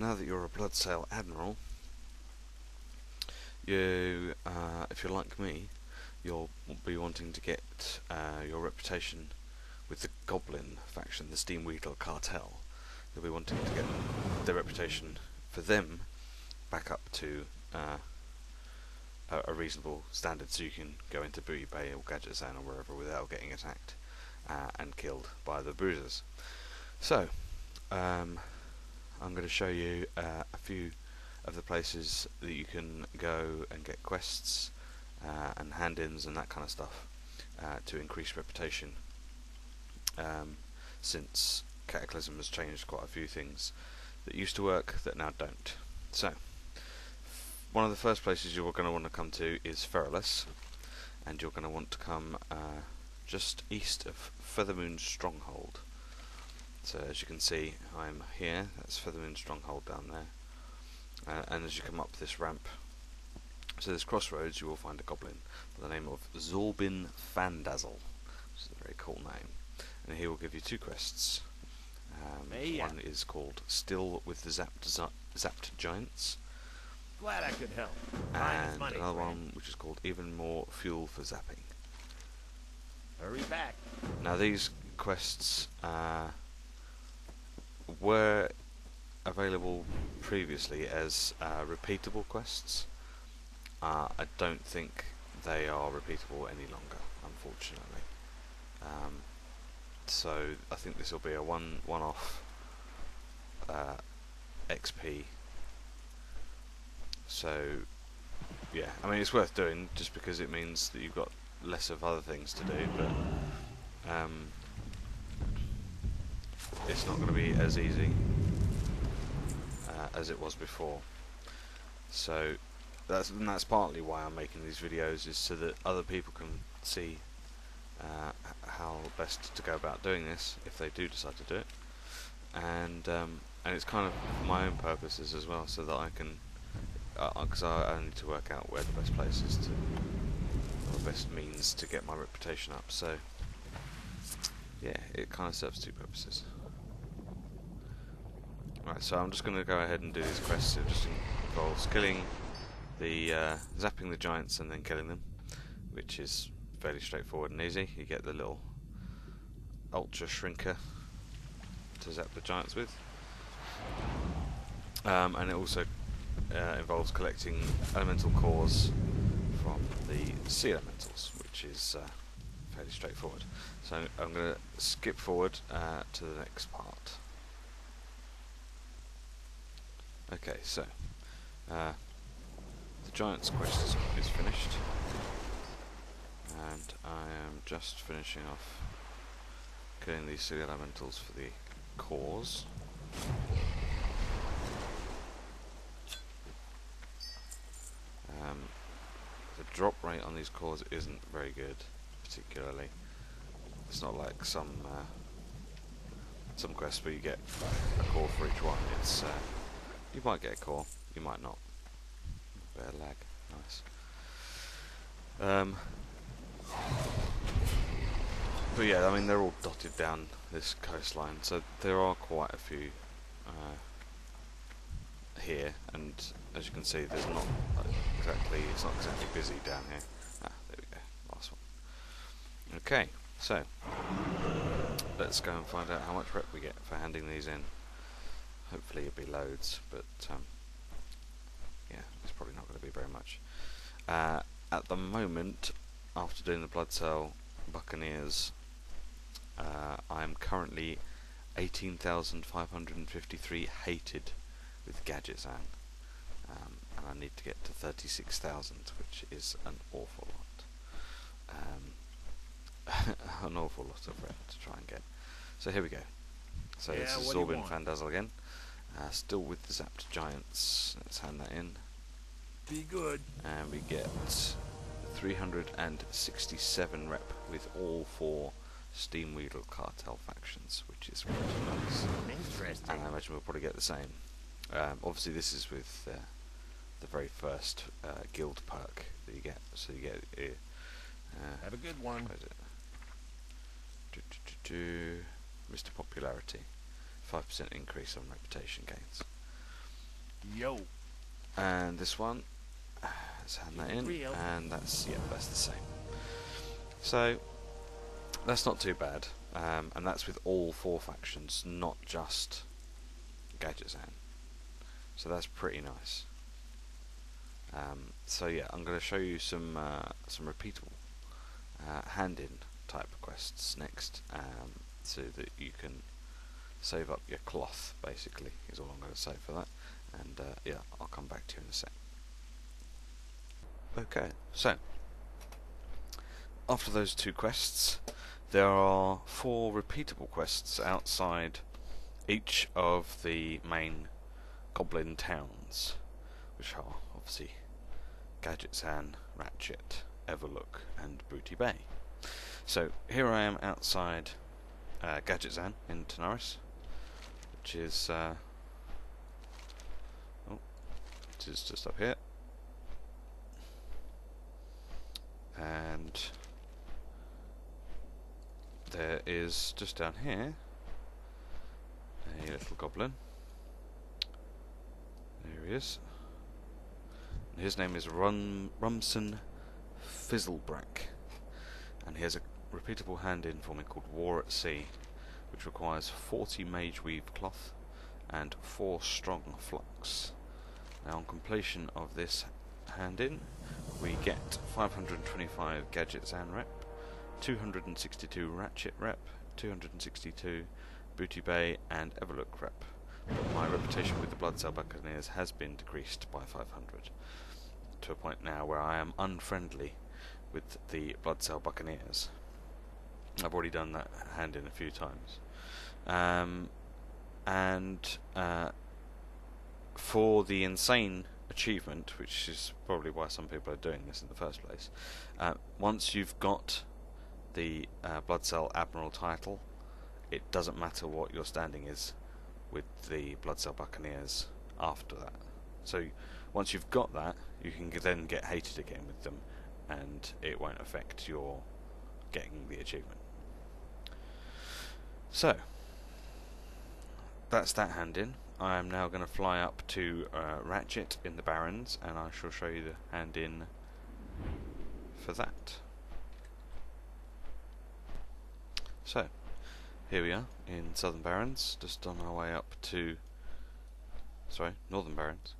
now that you're a Bloodsail Admiral, you, if you're like me, you'll be wanting to get your reputation with the goblin faction, the Steamwheedle Cartel. You'll be wanting to get their reputation for them back up to a reasonable standard, so you can go into Booty Bay or Gadget Zone or wherever without getting attacked and killed by the bruisers. So, I'm going to show you a few of the places that you can go and get quests and hand-ins and that kind of stuff to increase reputation, since Cataclysm has changed quite a few things that used to work that now don't. So, one of the first places you're going to want to come to is Feralus, and you're going to want to come just east of Feathermoon Stronghold. So as you can see, I'm here, that's Feathermoon Stronghold down there, and as you come up this ramp, so this crossroads, you will find a goblin by the name of Zorbin Fandazzle, which is a very cool name, and he will give you two quests. One is called Still with the Zapped Giants, Glad I could help. and another one which is called Even More Fuel for Zapping. Hurry back. Now these quests were available previously as repeatable quests. I don't think they are repeatable any longer, unfortunately. So I think this will be a one-off XP. So yeah, I mean it's worth doing just because it means that you've got less of other things to do, but it's not going to be as easy as it was before. So that's partly why I'm making these videos, is so that other people can see how best to go about doing this if they do decide to do it, and it's kind of for my own purposes as well, so that I can, because I need to work out where the best place is to, or the best means to get my reputation up. So yeah, it kind of serves two purposes. Right, so I'm just going to go ahead and do these quests. It just involves killing the zapping the giants and then killing them, which is fairly straightforward and easy. You get the little ultra shrinker to zap the giants with, and it also involves collecting elemental cores from the sea elementals, which is fairly straightforward. So I'm going to skip forward to the next part. Okay, so the Giants quest is finished, and I am just finishing off killing these sea elementals for the cores. The drop rate on these cores isn't very good, particularly. It's not like some quests where you get a core for each one. It's you might get a core, you might not. Bit of lag, nice. But yeah, I mean they're all dotted down this coastline, so there are quite a few here, and as you can see, there's not it's not exactly busy down here. Ah, there we go, last one. Okay, so let's go and find out how much rep we get for handing these in. Hopefully it'll be loads, but yeah, it's probably not going to be very much. At the moment, after doing the Bloodsail Buccaneers, I'm currently 18,553 hated with Gadget Zone, and I need to get to 36,000, which is an awful lot. An awful lot of rep to try and get. So here we go. So this is Zorbin Fandazzle again. Still with the zapped giants. Let's hand that in. Be good. And we get 367 rep with all 4 Steamwheedle Cartel factions, which is pretty nice. Interesting. And I imagine we'll probably get the same. Obviously this is with the very first guild perk that you get. So you get have a good one. What is it? Mr. Popularity. 5% increase on reputation gains. Yo. And this one, let's hand that in, Real. and that's the same. So that's not too bad, and that's with all 4 factions, not just Gadgetzan. So that's pretty nice. So yeah, I'm going to show you some repeatable hand-in type quests next, so that you can save up your cloth. Basically, is all I'm going to say for that. And yeah, I'll come back to you in a sec. Okay, so after those 2 quests, there are 4 repeatable quests outside each of the main goblin towns, which are obviously Gadgetzan, Ratchet, Everlook, and Booty Bay. So here I am outside Gadgetzan in Tanaris, which is just up here, and there is just down here a little goblin. There he is. And his name is Rumson Fizzlebrack, and he has a repeatable hand-in for me called War at Sea, which requires 40 mage weave cloth and 4 strong flux. Now, on completion of this hand-in, we get 525 Gadgetzan rep, 262 Ratchet rep, 262 Booty Bay and Everlook rep. But my reputation with the Bloodsail Buccaneers has been decreased by 500, to a point now where I am unfriendly with the Bloodsail Buccaneers. I've already done that hand-in a few times. For the insane achievement, which is probably why some people are doing this in the first place, once you've got the Bloodsail Admiral title, it doesn't matter what your standing is with the Bloodsail Buccaneers after that. So once you've got that, you can then get hated again with them, and it won't affect your getting the achievement. So that's that hand-in. I am now going to fly up to Ratchet in the Barrens, and I shall show you the hand-in for that. So here we are in Southern Barrens, just on our way up to Northern Barrens,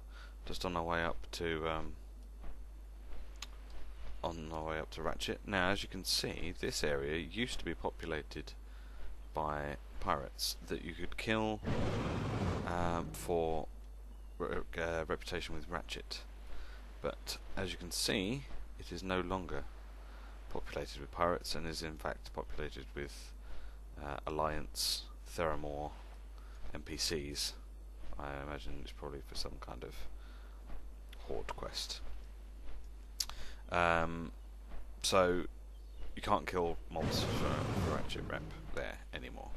just on our way up to Ratchet. Now, as you can see, this area used to be populated by pirates that you could kill for reputation with Ratchet, but as you can see, it is no longer populated with pirates, and is in fact populated with Alliance, Theramore, NPCs. I imagine it's probably for some kind of horde quest. So you can't kill mobs for Ratchet rep there anymore.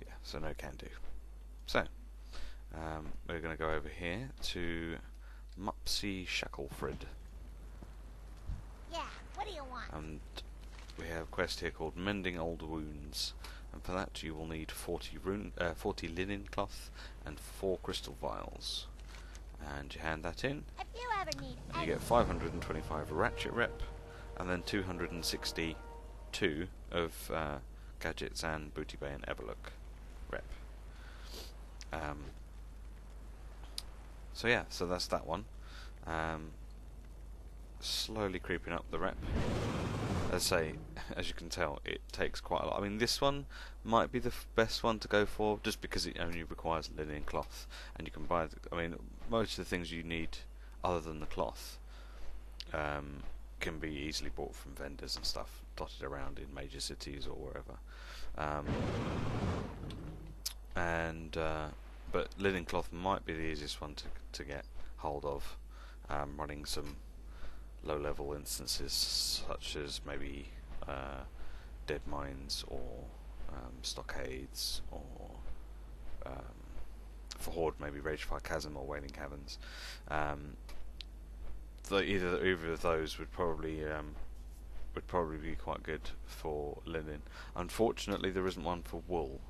Yeah, so no can do. So we're going to go over here to Mupsy Shackleford. Yeah, what do you want? And we have a quest here called Mending Old Wounds, and for that you will need 40 linen cloth and 4 crystal vials, and you hand that in, If you ever need and you get 525 Ratchet rep, and then 262 of Gadgetzan, Booty Bay and Everlook rep. So yeah, so that's that one. Slowly creeping up the rep. As I say, as you can tell, it takes quite a lot. I mean, this one might be the best one to go for, just because it only requires linen cloth, and you can buy. I mean, most of the things you need, other than the cloth, can be easily bought from vendors and stuff dotted around in major cities or wherever. But linen cloth might be the easiest one to get hold of, running some low-level instances such as maybe dead mines or stockades, or for horde maybe Ragefire Chasm or Wailing Caverns. Either of those would probably be quite good for linen. Unfortunately, there isn't one for wool,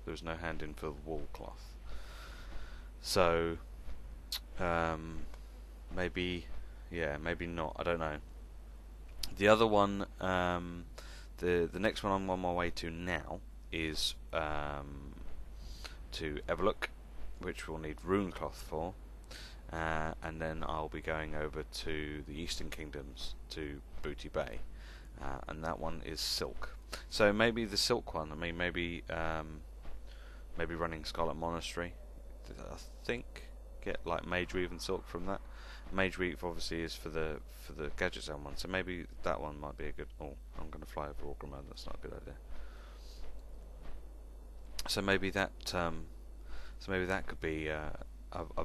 There was no hand in for the wool cloth. So maybe, yeah, maybe not. I don't know. The other one, the next one I'm on my way to now is to Everlook, which we'll need rune cloth for, and then I'll be going over to the Eastern Kingdoms to Booty Bay, and that one is silk. So maybe the silk one. I mean, maybe running Scarlet Monastery. I think get like Mage Weave and silk from that. Mage Weave obviously is for the Gadget Zone one, so maybe that one might be a good. Oh, I'm going to fly over Warcraft. That's not a good idea. So maybe that could be a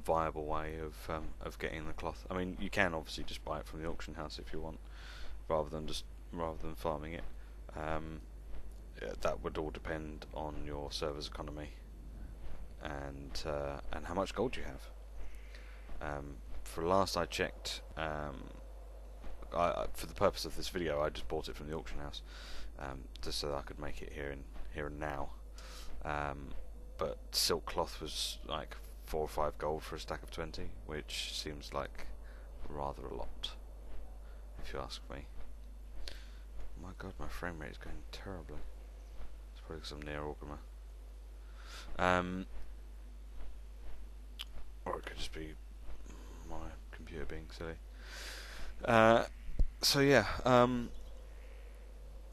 viable way of getting the cloth. I mean, you can obviously just buy it from the auction house if you want, rather than farming it. That would all depend on your server's economy and how much gold you have. For last I checked, for the purpose of this video, I just bought it from the auction house, just so that I could make it here and now. But silk cloth was like 4 or 5 gold for a stack of 20, which seems like rather a lot, if you ask me. My god, my frame rate is going terribly. It's probably because I'm near Orgrimmar. Or it could just be my computer being silly. So yeah,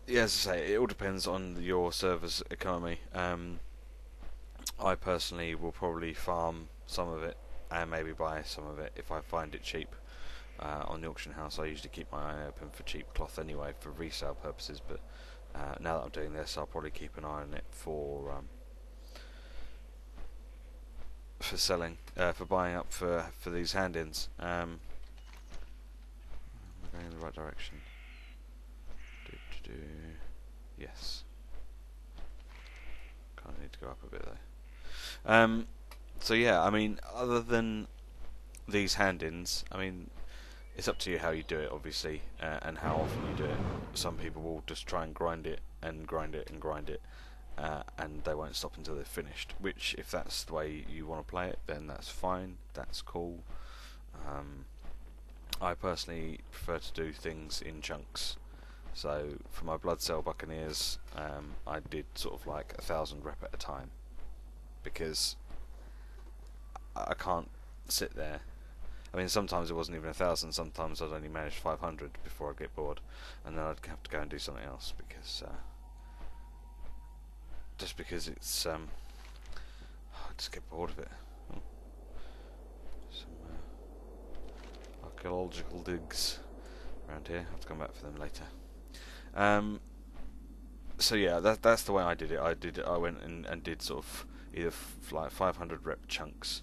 yeah, as I say, it all depends on your server's economy. I personally will probably farm some of it and maybe buy some of it if I find it cheap. On the auction house, I usually keep my eye open for cheap cloth anyway, for resale purposes, but now that I'm doing this, I'll probably keep an eye on it for selling, for buying up for these hand-ins. We're going in the right direction. Yes. Kind of need to go up a bit though. So yeah, I mean, other than these hand-ins, I mean, it's up to you how you do it, obviously, and how often you do it. Some people will just try and grind it and grind it and grind it, and they won't stop until they've finished. Which, if that's the way you want to play it, then that's fine. That's cool. I personally prefer to do things in chunks. So for my Bloodsail Buccaneers, I did sort of like 1,000 rep at a time, because I can't sit there. I mean, sometimes it wasn't even 1,000. Sometimes I'd only manage 500 before I'd get bored, and then I'd have to go and do something else because just because it's I just get bored of it. Some archaeological digs around here. I'll have to come back for them later. So yeah, that's the way I did it. I went and did sort of either like 500 rep chunks.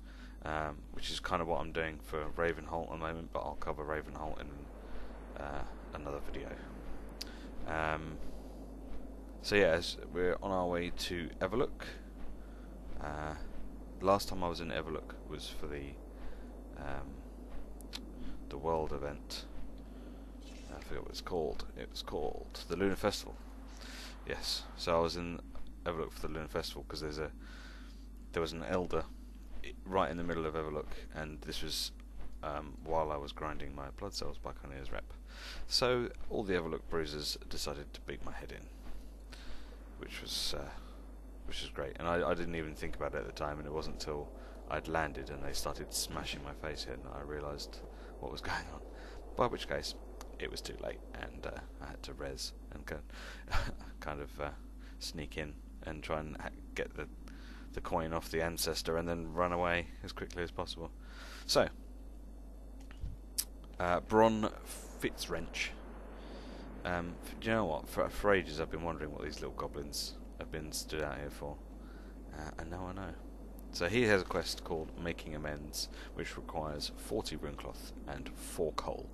Which is kind of what I'm doing for Ravenholt at the moment, but I'll cover Ravenholt in another video. So yeah, we're on our way to Everlook. Last time I was in Everlook was for the World event. I forget what it's called. It was called the Lunar Festival. Yes, so I was in Everlook for the Lunar Festival because there was an elder right in the middle of Everlook, and this was while I was grinding my Bloodsail Buccaneers rep. So all the Everlook bruisers decided to beat my head in, which was great. And I didn't even think about it at the time, and it wasn't until I'd landed and they started smashing my face in that I realised what was going on. By which case, it was too late, and I had to res and go kind of sneak in and try and get the coin off the ancestor and then run away as quickly as possible. So, Bron Fitzwrench. Do you know what? For ages I've been wondering what these little goblins have been stood out here for, and now I know. So he has a quest called Making Amends, which requires 40 rune cloth and 4 coal.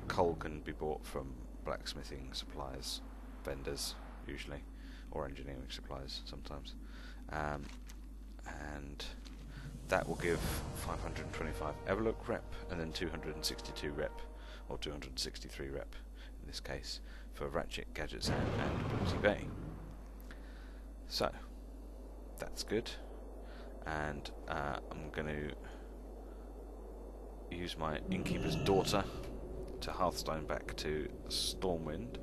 Coal can be bought from blacksmithing supplies, vendors usually, or engineering supplies sometimes. And that will give 525 Everlook rep, and then 262 rep, or 263 rep in this case, for Ratchet, Gadget Zone and Booty Bay. So, that's good. And I'm going to use my innkeeper's daughter to Hearthstone back to Stormwind,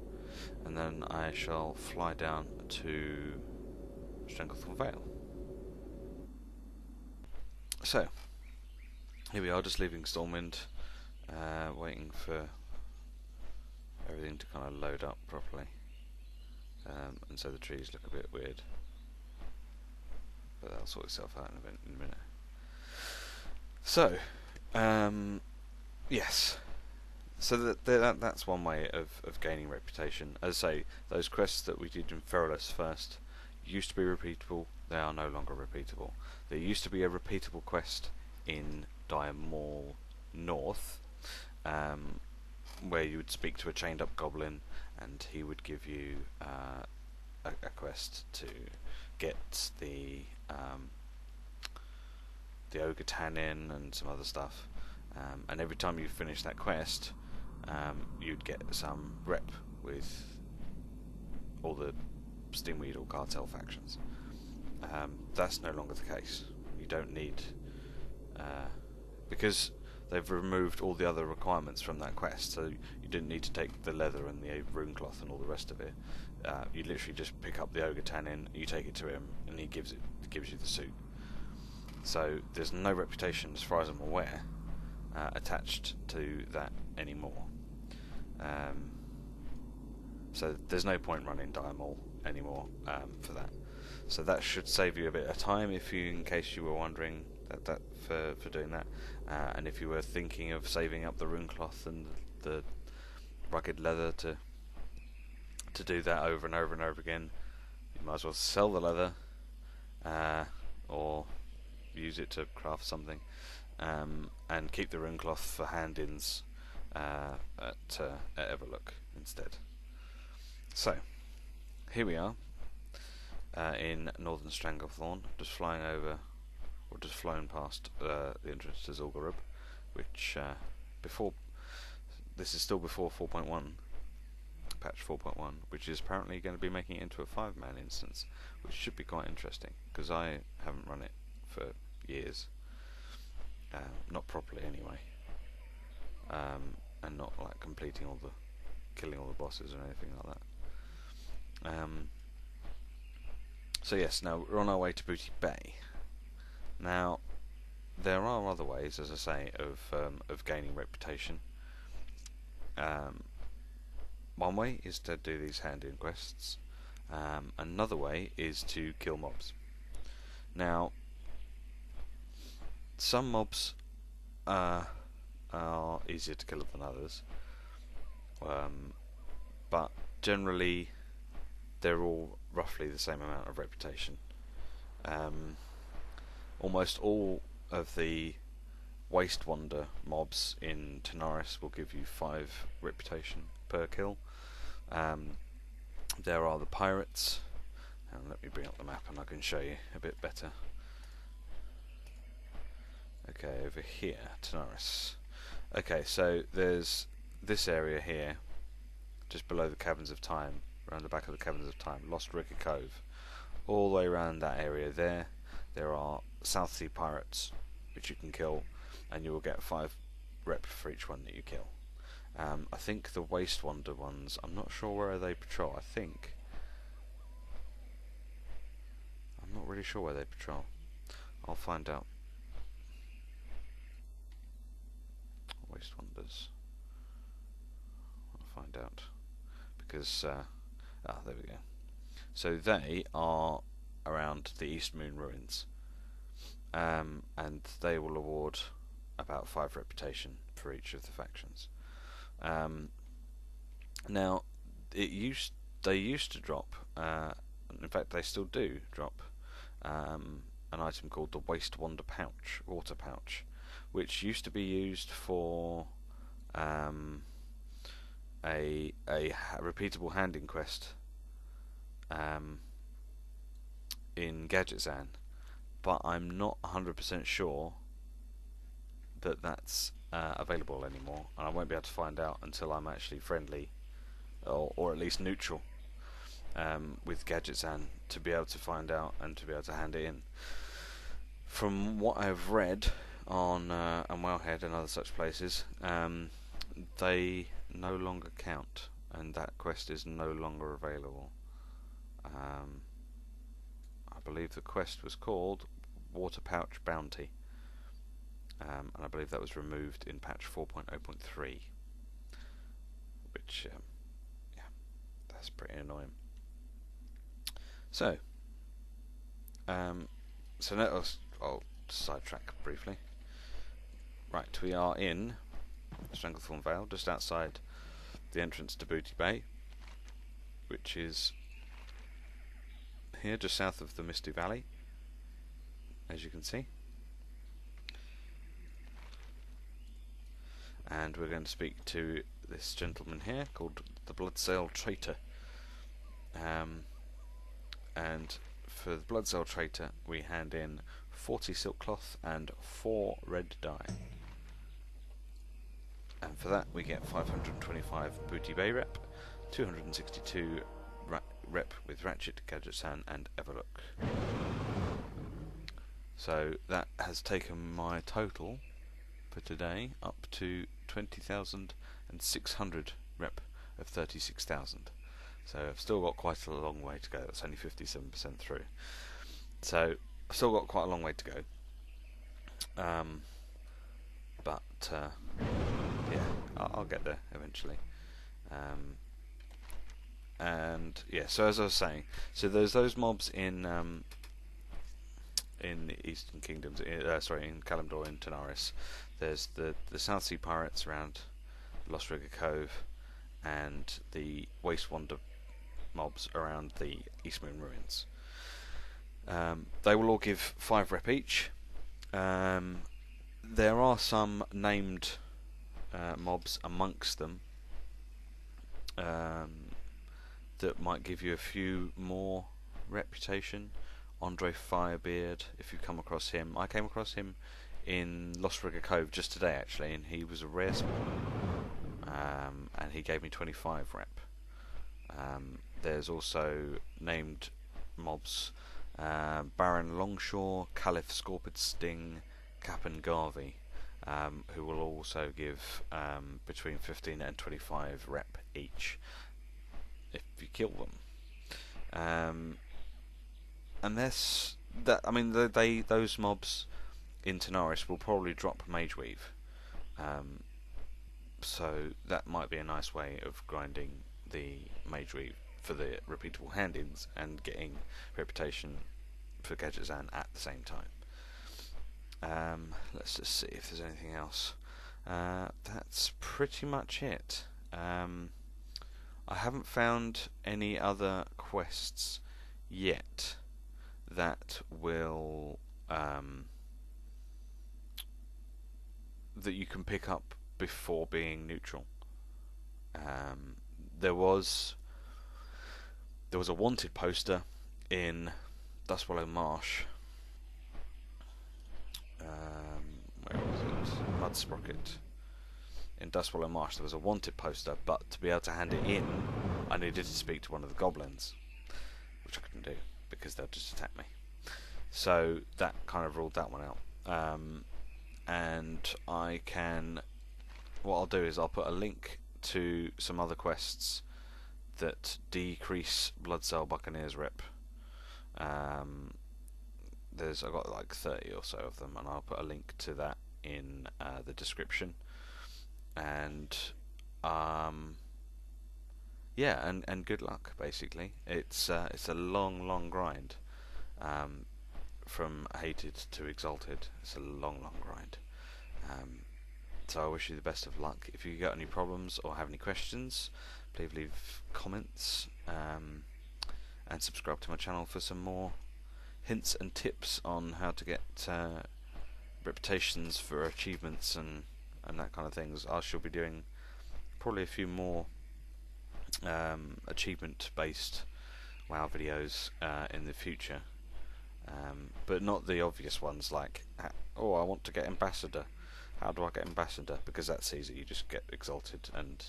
and then I shall fly down to Stranglethorn Vale. So here we are, just leaving Stormwind, waiting for everything to kind of load up properly, and so the trees look a bit weird, but that'll sort itself out in a minute. So yes, so that's one way of gaining reputation. As I say, those quests that we did in Feralus first used to be repeatable. They are no longer repeatable. There used to be a repeatable quest in Dire Maul North, where you would speak to a chained up goblin and he would give you a quest to get the ogre tannin and some other stuff, and every time you finish that quest, you'd get some rep with all the Steamwheedle Cartel factions. That's no longer the case. You don't need, because they've removed all the other requirements from that quest, so you didn't need to take the leather and the rune cloth and all the rest of it. You literally just pick up the ogre tannin, you take it to him, and he gives you the suit. So there's no reputation, as far as I'm aware, attached to that anymore. So there's no point running Dire Maul anymore for that. So that should save you a bit of time, in case you were wondering for doing that. And if you were thinking of saving up the rune cloth and the rugged leather to do that over and over and over again, you might as well sell the leather, or use it to craft something, and keep the rune cloth for hand-ins at Everlook instead. So here we are in Northern Stranglethorn, just flying over, or just flown past the entrance to Zul'Gurub, which this is still before 4.1, patch 4.1, which is apparently going to be making it into a 5-man instance, which should be quite interesting, because I haven't run it for years, not properly anyway, and not like killing all the bosses or anything like that. So yes, now we're on our way to Booty Bay. Now there are other ways, as I say, of gaining reputation. One way is to do these hand-in quests. Another way is to kill mobs. Now, some mobs are easier to kill than others, but generally they're all roughly the same amount of reputation. Almost all of the Waste Wander mobs in Tanaris will give you 5 reputation per kill. There are the pirates, and let me bring up the map and I can show you a bit better. Okay, over here, Tanaris. Okay, so there's this area here, just below the Caverns of Time, around the back of the Caverns of Time, Lost Rigger Cove. All the way around that area there are South Sea pirates, which you can kill, and you will get 5 rep for each one that you kill. I think the Waste Wander ones, I'm not sure where they patrol. I'm not really sure where they patrol. I'll find out. Waste Wanders. I'll find out. Because, there we go. So they are around the East Moon Ruins. And they will award about 5 reputation for each of the factions. Now, they used to drop, in fact they still do drop, an item called the Waste Water Pouch, which used to be used for a repeatable hand-in quest in Gadgetzan, but I'm not 100% sure that that's available anymore, and I won't be able to find out until I'm actually friendly, or at least neutral with gadgets and to be able to find out and to be able to hand it in. From what I've read on Wellhead and other such places, they no longer count, and that quest is no longer available. I believe the quest was called Water Pouch Bounty, and I believe that was removed in patch 4.0.3, which yeah, that's pretty annoying. So now I'll sidetrack briefly. Right, we are in Stranglethorn Vale, just outside the entrance to Booty Bay, which is here, just south of the Misty Valley, as you can see. And we're going to speak to this gentleman here called the Bloodsail Traitor. And for the Bloodsail Traitor, we hand in 40 silk cloth and 4 red dye. And for that we get 525 Booty Bay rep, 262 rep with Ratchet, Gadgetsan and Everlook. So that has taken my total for today up to 20,600 rep of 36,000. So I've still got quite a long way to go. That's only 57% through. So I've still got quite a long way to go. But yeah, I'll get there eventually. And yeah, so as I was saying, so there's those mobs in the Eastern Kingdoms, in Kalimdor and Tanaris. There's the South Sea Pirates around Lost Rigger Cove, and the Waste Wander mobs around the Eastmoon Ruins. They will all give 5 rep each. There are some named mobs amongst them that might give you a few more reputation. Andre Firebeard, if you come across him. I came across him in Lost Rigger Cove just today actually, and he was a rare spawn, and he gave me 25 rep. There's also named mobs Baron Longshore, Caliph Scorpid Sting, Cap'n Garvey, who will also give between 15 and 25 rep each if you kill them. And those mobs in Tanaris will probably drop Mage Weave, so that might be a nice way of grinding the Mage Weave for the repeatable hand-ins and getting reputation for Gadgetzan at the same time. Let's just see if there's anything else. That's pretty much it. I haven't found any other quests yet that will that you can pick up before being neutral. There was a wanted poster in Dustwallow Marsh. Where was it? Mudsprocket. In Dustwallow Marsh there was a wanted poster, but to be able to hand it in I needed to speak to one of the goblins, which I couldn't do because they'll just attack me. So that kind of ruled that one out. And what I'll do is I'll put a link to some other quests that decrease Bloodsail Buccaneers rep. I've got like 30 or so of them, and I'll put a link to that in the description. And yeah, and good luck. Basically, it's a long grind. From hated to exalted, it's a long grind. So I wish you the best of luck. If you got any problems or have any questions, please leave comments, and subscribe to my channel for some more hints and tips on how to get reputations for achievements and that kind of things. I shall be doing probably a few more achievement based WoW videos in the future, but not the obvious ones like, oh, I want to get Ambassador. How do I get Ambassador? Because that's easy. You just get exalted and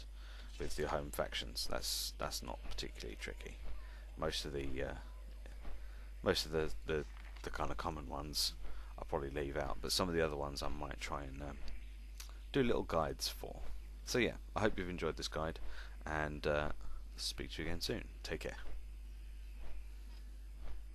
with your home factions. That's not particularly tricky. most of the kind of common ones I'll probably leave out, but some of the other ones I might try and do little guides for. So yeah, I hope you've enjoyed this guide, and speak to you again soon. Take care.